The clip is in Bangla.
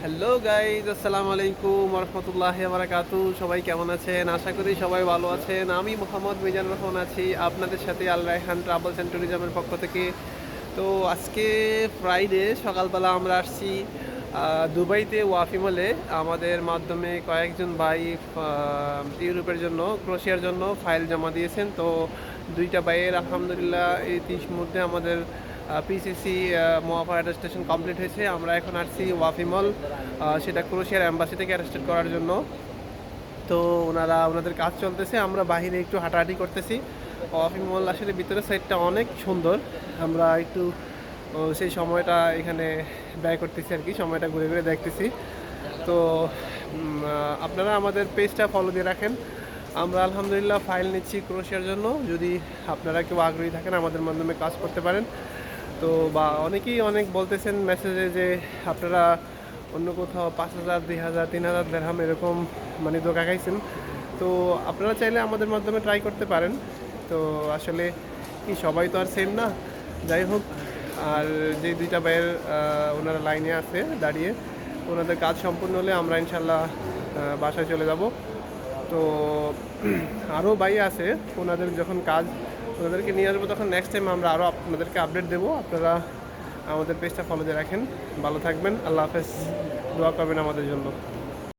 হ্যালো গাইজ, আসসালামু আলাইকুম রহমতুল্লাহি ওয়া বারাকাতুহু। সবাই কেমন আছেন? আশা করি সবাই ভালো আছেন। আমি মোহাম্মদ মিজান রহমান আছি আপনাদের সাথে আল রায়হান ট্রাভেলস অ্যান্ড ট্যুরিজমের পক্ষ থেকে। তো আজকে ফ্রাইডে সকালবেলা আমরা আসছি দুবাইতে ওয়াফি মলে। আমাদের মাধ্যমে কয়েকজন ভাই ইউরোপের জন্য, ক্রোয়েশিয়ার জন্য ফাইল জমা দিয়েছেন। তো দুইটা ভাইয়ের আলহামদুলিল্লাহ এই মধ্যে আমাদের পিসিসি মোয়াফা অ্যাটেস্টেশন কমপ্লিট হয়েছে। আমরা এখন আসছি ওয়াফি মল, সেটা ক্রোয়েশিয়ার অ্যাম্বাসি থেকে অ্যাটেস্টেড করার জন্য। তো ওনাদের কাজ চলতেছে, আমরা বাহিরে একটু হাঁটাহাঁটি করতেছি। ওয়াফি মল আসলে ভিতরের সাইডটা অনেক সুন্দর। আমরা একটু সেই সময়টা এখানে ব্যয় করতেছি আর কি, সময়টা ঘুরে ঘুরে দেখতেছি। তো আপনারা আমাদের পেজটা ফলো দিয়ে রাখেন। আমরা আলহামদুলিল্লাহ ফাইল নিচ্ছি ক্রোয়েশিয়ার জন্য। যদি আপনারা কেউ আগ্রহী থাকেন আমাদের মাধ্যমে কাজ করতে পারেন। তো বা অনেকেই অনেক বলতেছেন মেসেজে যে আপনারা অন্য কোথাও 5,000, 2,000, 3,000 দিরহাম এরকম মানে ধোঁকা খাইছেন। তো আপনারা চাইলে আমাদের মাধ্যমে ট্রাই করতে পারেন। তো আসলে কি সবাই তো আর সেম না, যাই হোক। আর যে দুইটা ভাইয়ের ওনারা লাইনে আছে দাঁড়িয়ে, ওনাদের কাজ সম্পূর্ণ হলে আমরা ইনশাল্লাহ বাসায় চলে যাব। তো আরও ভাই আছে, ওনাদের যখন কাজ ওনাদেরকে নিয়ে আসবো তখন নেক্সট টাইম আমরা আরও আপনাদেরকে আপডেট দেবো। আপনারা আমাদের পেজটা ফলো দিয়ে রাখেন। ভালো থাকবেন, আল্লাহ হাফেজ। দোয়া করবেন আমাদের জন্য।